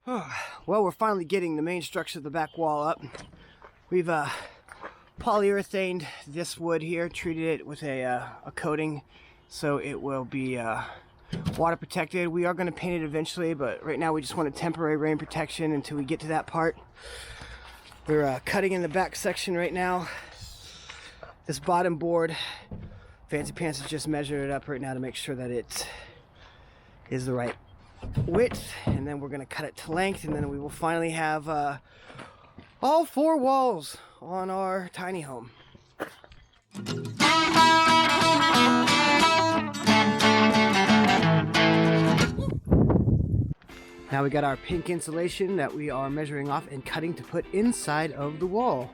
Well, we're finally getting the main structure of the back wall up. We've polyurethaned this wood here, treated it with a coating so it will be water protected. We are going to paint it eventually, but right now we just want a temporary rain protection until we get to that part. We're cutting in the back section right now. This bottom board, Fancy Pants has just measured it up right now to make sure that it is the right width, and then we're going to cut it to length, and then we will finally have all 4 walls on our tiny home. Now we got our pink insulation that we are measuring off and cutting to put inside of the wall.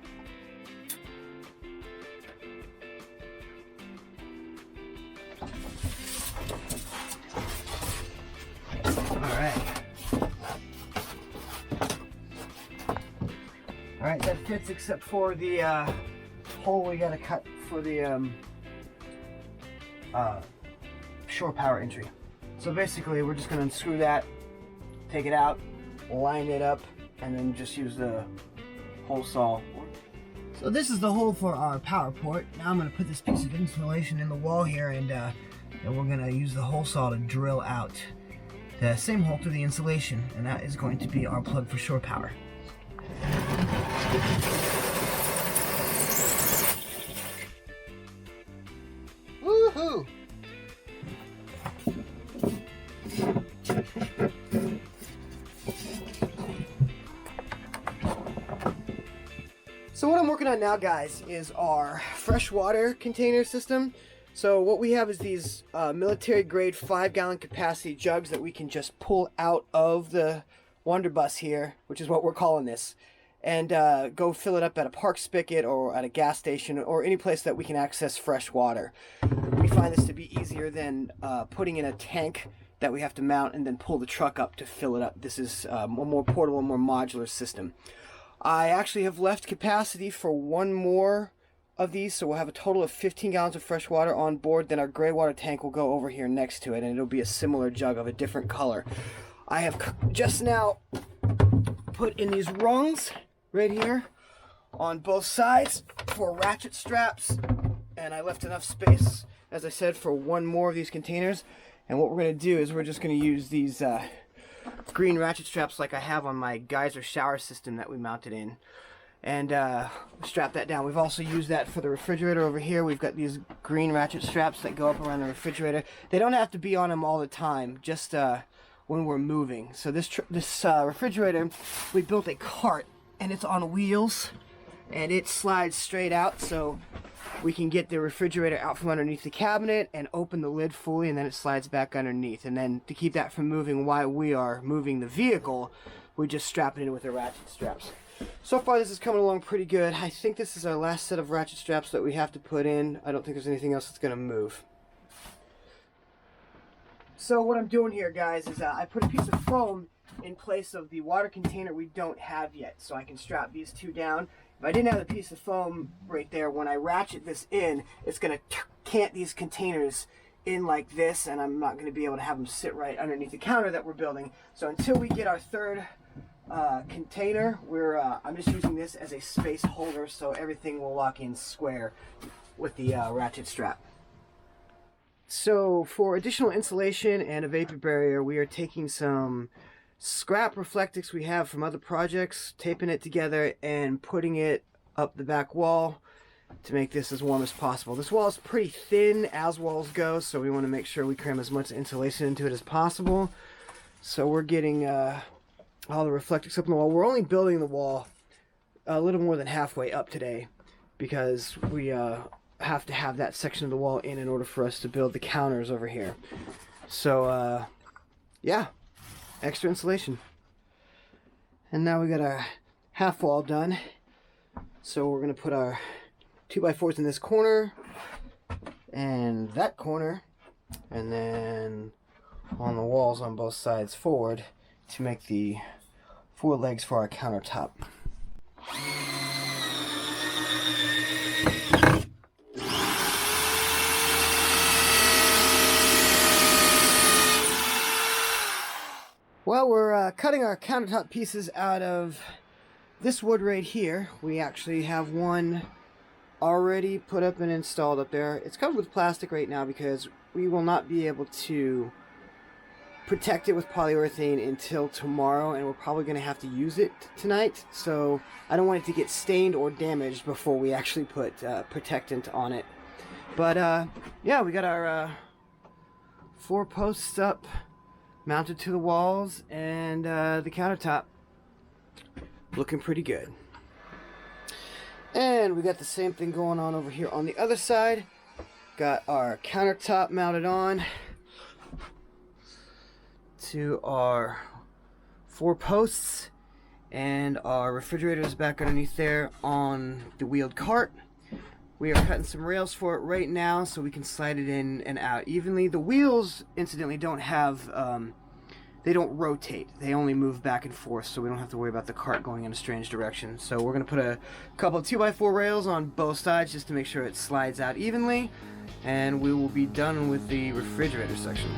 Alright, that fits except for the hole we gotta cut for the shore power entry. So basically we're just gonna unscrew that, take it out, line it up, and then just use the hole saw. So this is the hole for our power port. Now I'm gonna put this piece of insulation in the wall here, and then we're gonna use the hole saw to drill out the same hole through the insulation, and that is going to be our plug for shore power. Woohoo! So what I'm working on now, guys, is our freshwater container system. So what we have is these military grade 5-gallon capacity jugs that we can just pull out of the Wanderbus here, which is what we're calling this, and go fill it up at a park spigot or at a gas station or any place that we can access fresh water. We find this to be easier than putting in a tank that we have to mount and then pull the truck up to fill it up. This is a more portable, more modular system. I actually have left capacity for 1 more of these, so we'll have a total of 15 gallons of fresh water on board. Then our gray water tank will go over here next to it, and it'll be a similar jug of a different color. I have just now put in these rungs right here on both sides for ratchet straps, and I left enough space, as I said, for 1 more of these containers. And what we're going to do is we're just going to use these green ratchet straps like I have on my geyser shower system that we mounted in, and strap that down. We've also used that for the refrigerator over here. We've got these green ratchet straps that go up around the refrigerator. They don't have to be on them all the time, just when we're moving. So this refrigerator, we built a cart, and it's on wheels, and it slides straight out, so we can get the refrigerator out from underneath the cabinet and open the lid fully, and then it slides back underneath. And then to keep that from moving while we are moving the vehicle, we just strap it in with the ratchet straps. So far this is coming along pretty good. I think this is our last set of ratchet straps that we have to put in. I don't think there's anything else that's going to move. So what I'm doing here, guys, is I put a piece of foam in place of the water container we don't have yet, so I can strap these 2 down. If I didn't have a piece of foam right there, when I ratchet this in, it's going to cant these containers in like this, and I'm not going to be able to have them sit right underneath the counter that we're building. So until we get our 3rd container, I'm just using this as a space holder, so everything will lock in square with the ratchet strap. So for additional insulation and a vapor barrier, we are taking some scrap Reflectix we have from other projects, taping it together and putting it up the back wall to make this as warm as possible. This wall is pretty thin as walls go, so we want to make sure we cram as much insulation into it as possible. So we're getting all the Reflectix up on the wall. We're only building the wall a little more than halfway up today because we have to have that section of the wall in order for us to build the counters over here. So yeah, extra insulation. And now we got our half wall done. So we're going to put our 2x4s in this corner and that corner, and then on the walls on both sides forward to make the 4 legs for our countertop. Well, we're cutting our countertop pieces out of this wood right here. We actually have one already put up and installed up there. It's covered with plastic right now because we will not be able to protect it with polyurethane until tomorrow, and we're probably going to have to use it tonight. So I don't want it to get stained or damaged before we actually put protectant on it. But yeah, we got our 4 posts up, mounted to the walls, and the countertop looking pretty good. And we got the same thing going on over here on the other side. Got our countertop mounted on to our 4 posts, and our refrigerator is back underneath there on the wheeled cart. We are cutting some rails for it right now so we can slide it in and out evenly. The wheels, incidentally, don't have, they don't rotate. They only move back and forth, so we don't have to worry about the cart going in a strange direction. So we're going to put a couple of 2x4 rails on both sides just to make sure it slides out evenly, and we will be done with the refrigerator section.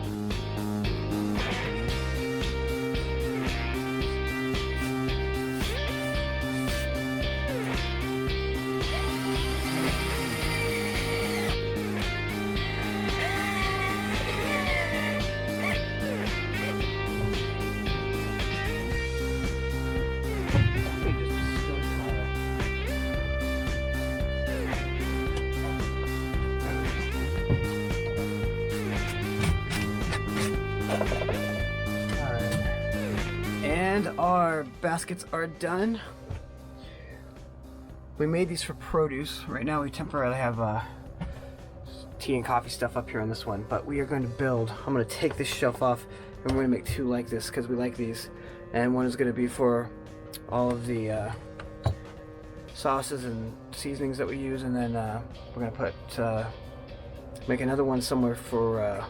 And our baskets are done. We made these for produce. Right now we temporarily have tea and coffee stuff up here on this one, but we are going to build. I'm going to take this shelf off and we're going to make 2 like this because we like these. And one is going to be for all of the sauces and seasonings that we use, and then we're going to put make another one somewhere for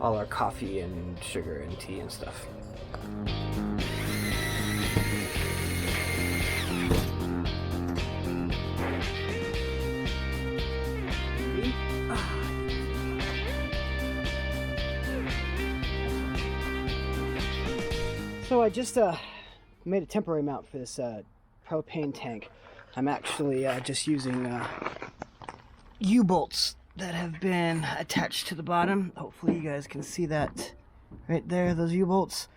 all our coffee and sugar and tea and stuff. So I just made a temporary mount for this propane tank. I'm actually just using U-bolts that have been attached to the bottom. Hopefully you guys can see that right there, those U-bolts.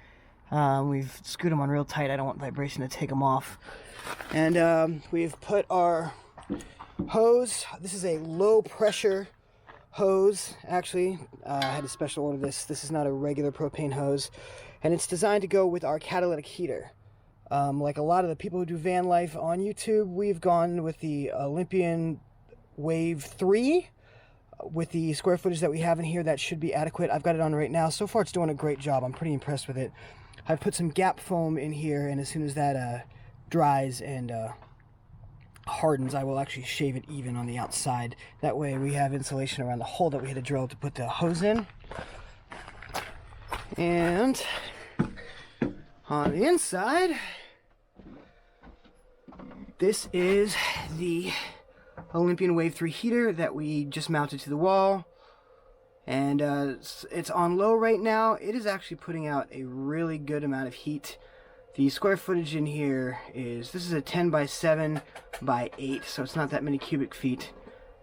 We've screwed them on real tight. I don't want vibration to take them off. And we've put our hose. This is a low pressure hose, actually. I had to special order this. This is not a regular propane hose. And it's designed to go with our catalytic heater. Like a lot of the people who do van life on YouTube, we've gone with the Olympian Wave 3. With the square footage that we have in here, that should be adequate. I've got it on right now. So far, it's doing a great job. I'm pretty impressed with it. I've put some gap foam in here, and as soon as that dries and hardens, I will actually shave it even on the outside. That way we have insulation around the hole that we had to drill to put the hose in. And on the inside, this is the Olympian Wave 3 heater that we just mounted to the wall. And it's on low right now. It is actually putting out a really good amount of heat. The square footage in here is, this is a 10 by 7 by 8, so it's not that many cubic feet.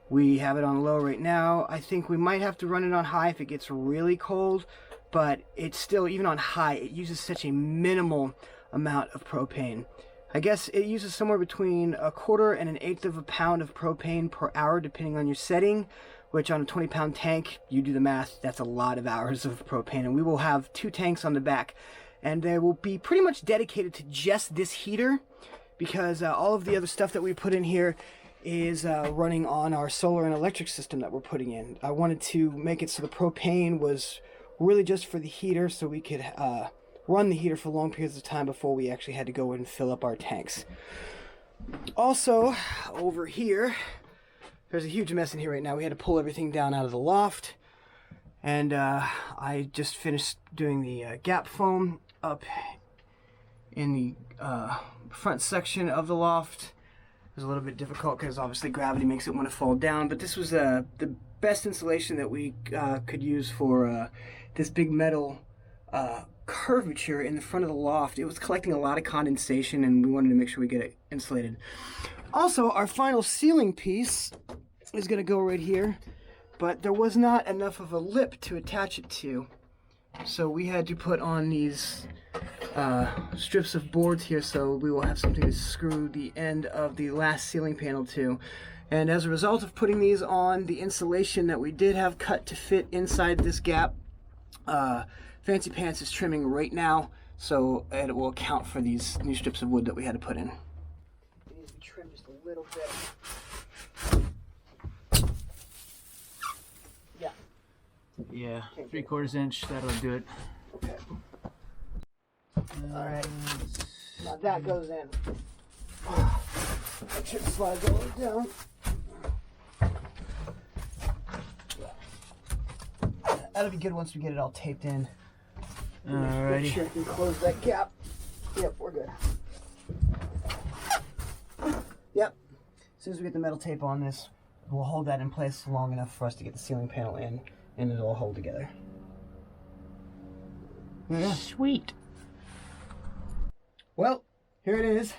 We have it on low right now. I think we might have to run it on high if it gets really cold, but it's still, even on high, it uses such a minimal amount of propane. I guess it uses somewhere between 1/4 and 1/8 of a pound of propane per hour, depending on your setting, which on a 20-pound tank, you do the math, that's a lot of hours of propane. And we will have 2 tanks on the back, and they will be pretty much dedicated to just this heater, because all of the other stuff that we put in here is running on our solar and electric system that we're putting in. I wanted to make it so the propane was really just for the heater, so we could run the heater for long periods of time before we actually had to go and fill up our tanks. Also, over here, there's a huge mess in here right now. We had to pull everything down out of the loft, and I just finished doing the gap foam up in the front section of the loft. It was a little bit difficult because obviously gravity makes it want to fall down, but this was the best insulation that we could use for this big metal curvature in the front of the loft. It was collecting a lot of condensation, and we wanted to make sure we get it insulated. Also, our final ceiling piece is going to go right here, but there was not enough of a lip to attach it to. So we had to put on these strips of boards here, so we will have something to screw the end of the last ceiling panel to. And as a result of putting these on, the insulation that we did have cut to fit inside this gap, Fancy Pants is trimming right now, so it will account for these new strips of wood that we had to put in. It needs to be trimmed just a little bit. Yeah. Yeah, 3/4 inch, that'll do it. Okay. Alright. Now that goes in. Make sure it slides all the way down. That'll be good once we get it all taped in. Alrighty. Make sure I can close that gap. Yep, we're good. Yep. As soon as we get the metal tape on this, we'll hold that in place long enough for us to get the ceiling panel in, and it'll all hold together. Yeah. Sweet. Well, here it is.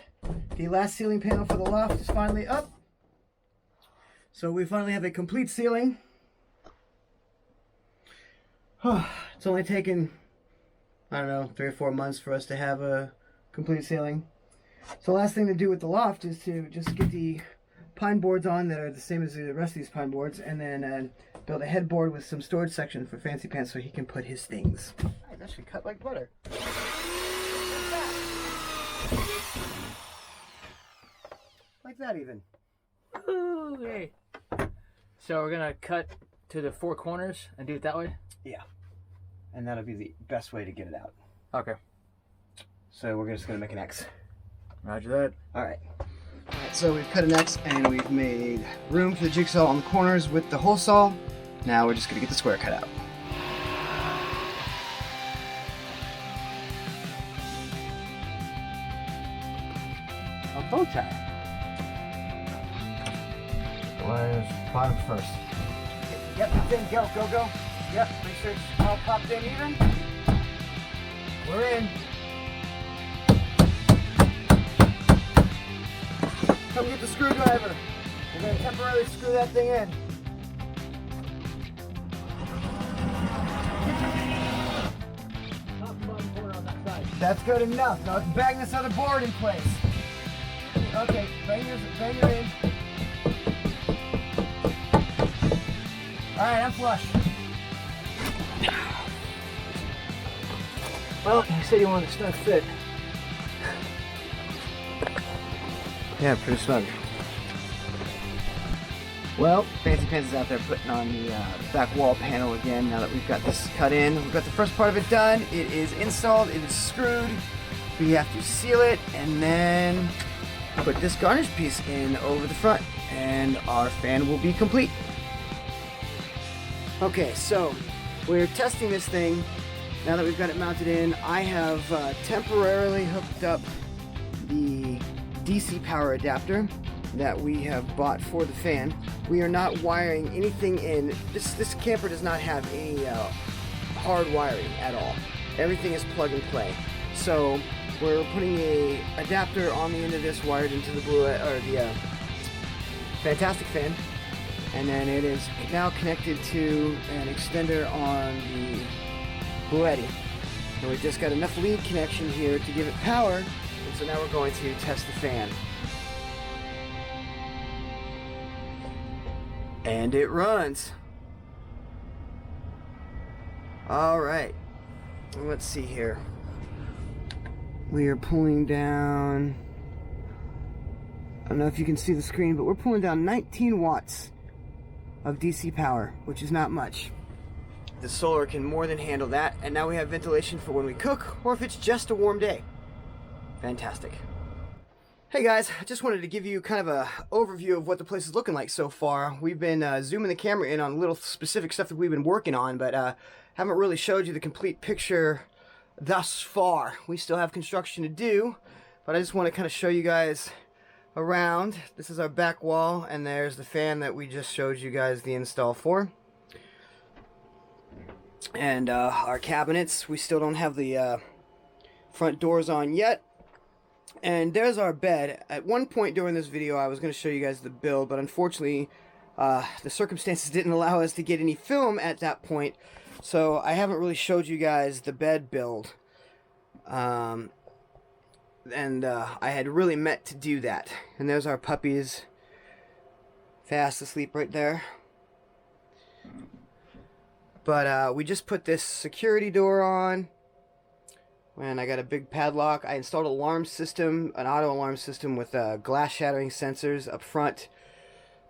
The last ceiling panel for the loft is finally up. So we finally have a complete ceiling. It's only taken, I don't know, 3 or 4 months for us to have a complete ceiling. So the last thing to do with the loft is to just get the pine boards on that are the same as the rest of these pine boards, and then build a headboard with some storage section for Fancy Pants so he can put his things. That should cut like butter. Like that even. Ooh, hey. So we're gonna cut to the 4 corners and do it that way? Yeah. And that'll be the best way to get it out. Okay. So we're just gonna make an X. Roger that. Alright. Alright, so we've cut an X and we've made room for the jigsaw on the corners with the hole saw. Now we're just gonna get the square cut out. A bow tie. Wires bottom first. Yep, it's in. Go, go, go. Yep, make sure it's all popped in even. We're in. Come get the screwdriver. We're going to temporarily screw that thing in. That's good enough. Now let's bang this other board in place. Okay, bang your in. Alright, I'm flush. Well, you said you wanted to snug fit. Yeah, pretty snug. Well, Fancy Pants is out there putting on the back wall panel again now that we've got this cut in. We've got the first part of it done. It is installed, it is screwed. We have to seal it and then put this garnish piece in over the front and our fan will be complete. Okay, so we're testing this thing. Now that we've got it mounted in, I have temporarily hooked up the DC power adapter that we have bought for the fan. We are not wiring anything in. This camper does not have any hard wiring at all. Everything is plug and play. So we're putting a adapter on the end of this wired into the Fantastic fan. And then it is now connected to an extender on the Bluetti. And we've just got enough lead connection here to give it power. And so now we're going to test the fan. And it runs. Alright. Let's see here. We are pulling down, I don't know if you can see the screen, but we're pulling down 19 watts of DC power, which is not much. The solar can more than handle that, and now we have ventilation for when we cook, or if it's just a warm day. Fantastic. Hey guys, I just wanted to give you kind of a overview of what the place is looking like so far. We've been zooming the camera in on little specific stuff that we've been working on, but haven't really showed you the complete picture thus far. We still have construction to do, but I just want to kind of show you guys around. This is our back wall, and there's the fan that we just showed you guys the install for. And our cabinets, we still don't have the front doors on yet. And there's our bed. At one point during this video I was going to show you guys the build, but unfortunately the circumstances didn't allow us to get any film at that point, so I haven't really showed you guys the bed build. I had really meant to do that. And there's our puppies fast asleep right there. But we just put this security door on, and I got a big padlock. I installed an alarm system, an auto alarm system with glass shattering sensors up front,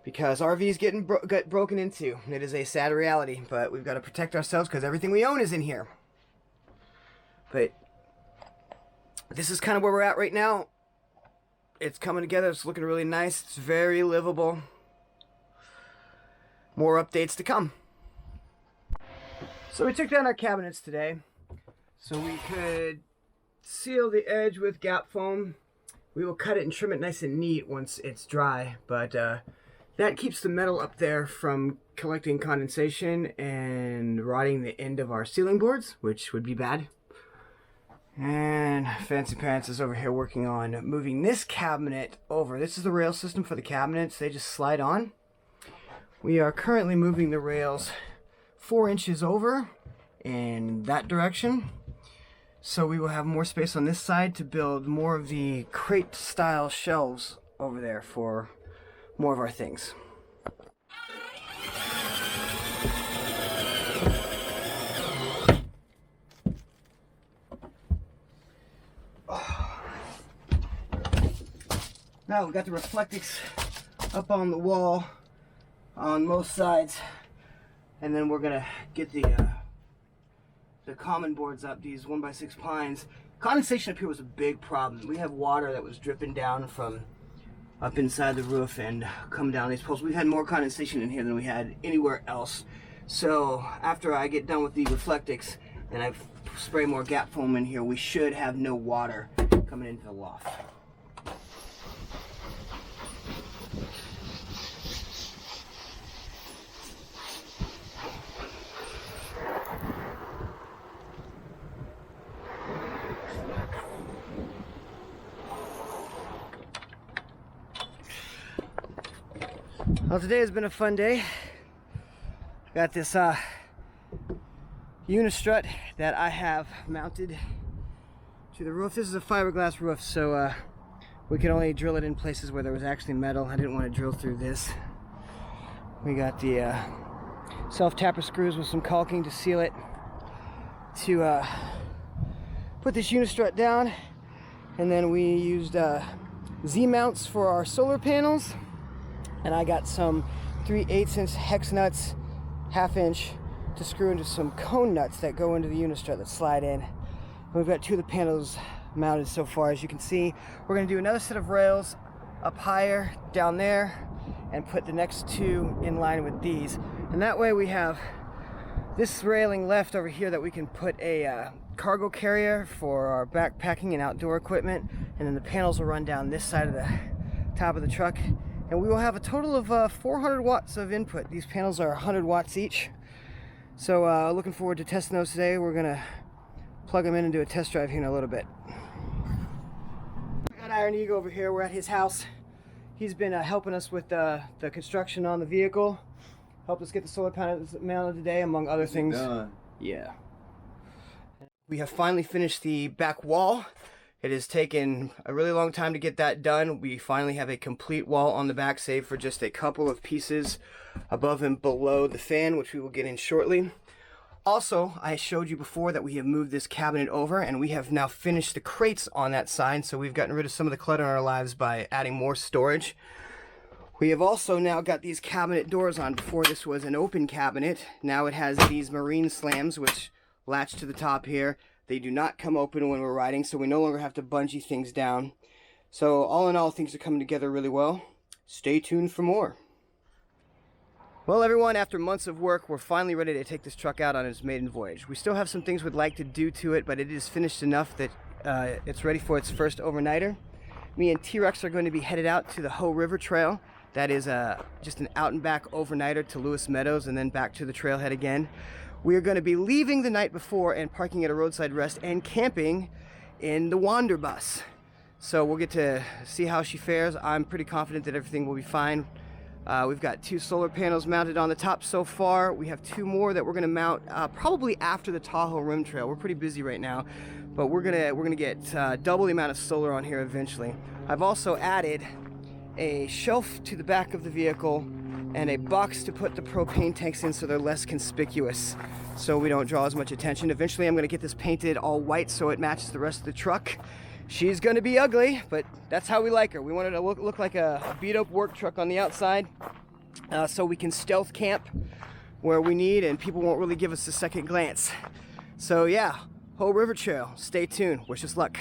because RVs get broken into. It is a sad reality, but we've got to protect ourselves because everything we own is in here. But this is kind of where we're at right now. It's coming together. It's looking really nice. It's very livable. More updates to come. So we took down our cabinets today so we could seal the edge with gap foam. We will cut it and trim it nice and neat once it's dry, but that keeps the metal up there from collecting condensation and rotting the end of our ceiling boards, which would be bad. And Fancy Pants is over here working on moving this cabinet over. This is the rail system for the cabinets. They just slide on. We are currently moving the rails 4 inches over in that direction, so we will have more space on this side to build more of the crate style shelves over there for more of our things. Now we've got the Reflectix up on the wall on most sides. And then we're gonna get the common boards up, these 1x6 pines. Condensation up here was a big problem. We have water that was dripping down from up inside the roof and come down these poles. We've had more condensation in here than we had anywhere else. So after I get done with the Reflectix and I spray more gap foam in here, we should have no water coming into the loft. Well, today has been a fun day. Got this unistrut that I have mounted to the roof. This is a fiberglass roof, so we can only drill it in places where there was actually metal. I didn't want to drill through this. We got the self-tapper screws with some caulking to seal it, to put this unistrut down. And then we used Z-mounts for our solar panels. And I got some 3/8" hex nuts, 1/2 inch, to screw into some cone nuts that go into the unistrut that slide in. And we've got 2 of the panels mounted so far. As you can see, we're going to do another set of rails up higher down there and put the next 2 in line with these. And that way we have this railing left over here that we can put a cargo carrier for our backpacking and outdoor equipment. And then the panels will run down this side of the top of the truck. And we will have a total of 400 watts of input. These panels are 100 watts each. So looking forward to testing those today. We're gonna plug them in and do a test drive here in a little bit. I got Iron Eagle over here. We're at his house. He's been helping us with the construction on the vehicle. Helped us get the solar panels mounted today, among other things. Yeah. We have finally finished the back wall. It has taken a really long time to get that done. We finally have a complete wall on the back, save for just a couple of pieces above and below the fan, which we will get in shortly. Also, I showed you before that we have moved this cabinet over, and we have now finished the crates on that side, so we've gotten rid of some of the clutter in our lives by adding more storage. We have also now got these cabinet doors on. Before, this was an open cabinet. Now it has these marine slams, which latch to the top here. They do not come open when we're riding, so we no longer have to bungee things down. So all in all, things are coming together really well. Stay tuned for more. Well, everyone, after months of work, we're finally ready to take this truck out on its maiden voyage. We still have some things we'd like to do to it, but it is finished enough that it's ready for its first overnighter. Me and T-Rex are going to be headed out to the Hoh River Trail. That is just an out and back overnighter to Lewis Meadows and then back to the trailhead again. we are going to be leaving the night before and parking at a roadside rest and camping in the Wander bus. So we'll get to see how she fares. I'm pretty confident that everything will be fine. We've got 2 solar panels mounted on the top so far. We have 2 more that we're gonna mount probably after the Tahoe Rim Trail. We're pretty busy right now, but we're gonna get double the amount of solar on here eventually. I've also added a shelf to the back of the vehicle and a box to put the propane tanks in so they're less conspicuous, so we don't draw as much attention. Eventually I'm gonna get this painted all white so it matches the rest of the truck. She's gonna be ugly, but that's how we like her. We want her to look like a beat up work truck on the outside, so we can stealth camp where we need and people won't really give us a second glance. So yeah, Hoh River Trail, stay tuned, wish us luck.